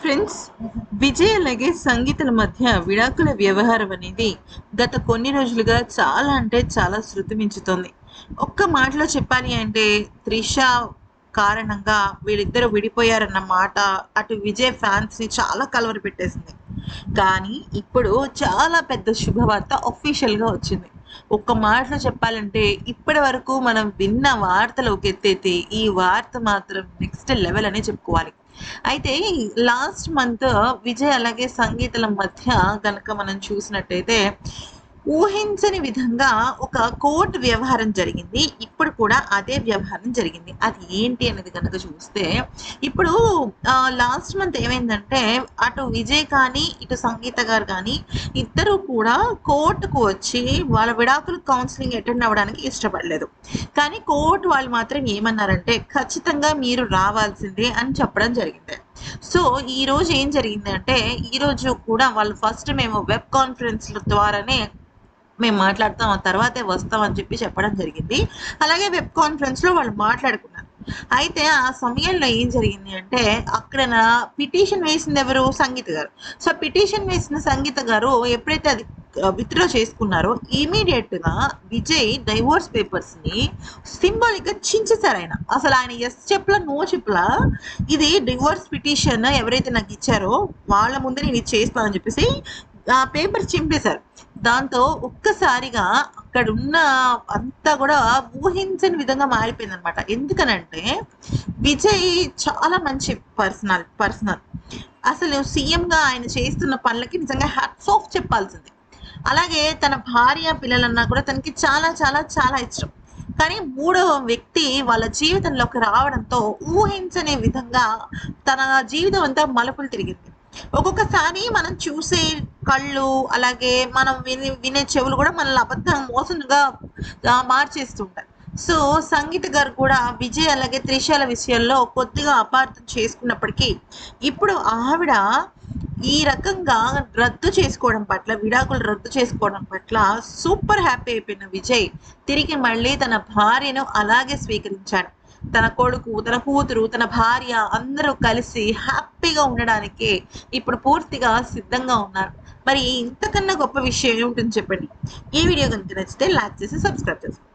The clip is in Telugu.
ఫ్రెండ్స్, విజయ్ అలాగే సంగీతల మధ్య విడాకుల వ్యవహారం అనేది గత కొన్ని రోజులుగా చాలా అంటే చాలా శృతి మించుతోంది. ఒక్క మాటలో చెప్పాలి అంటే త్రిష కారణంగా వీళ్ళిద్దరూ విడిపోయారన్న మాట అటు విజయ్ ఫ్యాన్స్ని చాలా కలవరపెట్టేసింది. కానీ ఇప్పుడు చాలా పెద్ద శుభవార్త అఫీషియల్గా వచ్చింది. ఒక్క మాటలో చెప్పాలంటే ఇప్పటి వరకు మనం విన్న వార్తలు ఒక ఎత్తైతే ఈ వార్త మాత్రం నెక్స్ట్ లెవెల్ అనే చెప్పుకోవాలి. అయితే లాస్ట్ మంత్ విజయ్ అలాగే సంగీతల మధ్య గనక మనం చూసినట్టయితే ఊహించని విధంగా ఒక కోర్టు వ్యవహారం జరిగింది. ఇప్పుడు కూడా అదే వ్యవహారం జరిగింది. అది ఏంటి అనేది గనక చూస్తే ఇప్పుడు లాస్ట్ మంత్ ఏమైందంటే అటు విజయ్ కానీ ఇటు సంగీత గారు కానీ ఇద్దరు కూడా కోర్టుకు వచ్చి వాళ్ళ విడాకులు కౌన్సిలింగ్ అటెండ్ అవ్వడానికి ఇష్టపడలేదు. కానీ కోర్టు వాళ్ళు మాత్రం ఏమన్నారంటే ఖచ్చితంగా మీరు రావాల్సిందే అని చెప్పడం జరిగింది. సో ఈ రోజు ఏం జరిగిందంటే ఈ రోజు కూడా వాళ్ళు ఫస్ట్ మేము వెబ్ కాన్ఫరెన్స్ల ద్వారానే మేము మాట్లాడతాం, ఆ తర్వాతే వస్తాం అని చెప్పడం జరిగింది. అలాగే వెబ్ కాన్ఫరెన్స్లో వాళ్ళు మాట్లాడుకున్నారు. అయితే ఆ సమయంలో ఏం జరిగింది అంటే అక్కడ నా పిటిషన్ వేసింది ఎవరు? సంగీత గారు. సో పిటిషన్ వేసిన సంగీత గారు ఎప్పుడైతే అది విత్డ్రా చేసుకున్నారో ఇమీడియట్గా విజయ్ డైవోర్స్ పేపర్స్ని సింబాలిక్గా చించేశారు. అసలు ఆయన ఎస్ చెప్పలా నో చెప్పలా, ఇది డివోర్స్ పిటిషన్ ఎవరైతే నాకు ఇచ్చారో వాళ్ళ ముందే నేను ఇది చేస్తానని చెప్పేసి ఆ పేపర్ చింపేశారు. దాంతో ఒక్కసారిగా అక్కడున్న అంతా కూడా ఊహించని విధంగా మారిపోయింది అనమాట. ఎందుకనంటే విజయ్ చాలా మంచి పర్సనల్ అసలు సీఎంగా ఆయన చేస్తున్న పనులకి నిజంగా హ్యాట్స్ ఆఫ్ చెప్పాల్సింది. అలాగే తన భార్య పిల్లలన్నా కూడా తనకి చాలా చాలా చాలా ఇష్టం. కానీ మూడవ వ్యక్తి వాళ్ళ జీవితంలోకి రావడంతో ఊహించని విధంగా తన జీవితం అంతా మలుపులు తిరిగింది. ఒక్కొక్కసారి మనం చూసే కళ్ళు అలాగే మనం వినే చెవులు కూడా మనల్ని అబద్ధం మోసంగా మార్చేస్తుంటాయి. సో సంగీత గారు కూడా విజయ్ అలాగే త్రిషల విషయంలో కొద్దిగా అపార్థం చేసుకున్నప్పటికీ ఇప్పుడు ఆవిడ ఈ రకంగా రద్దు చేసుకోవడం పట్ల, విడాకులు రద్దు చేసుకోవడం పట్ల సూపర్ హ్యాపీ అయిపోయిన విజయ్ తిరిగి మళ్ళీ తన భార్యను అలాగే స్వీకరించాడు. తన కొడుకు, తన కూతురు, తన భార్య అందరూ కలిసి హ్యాపీగా ఉండడానికి ఇప్పుడు పూర్తిగా సిద్ధంగా ఉన్నారు. మరి ఇంతకన్నా గొప్ప విషయం ఏముంటుంది చెప్పండి. ఈ వీడియో కనుక నచ్చితే లైక్ చేసి సబ్స్క్రైబ్ చేసుకోండి.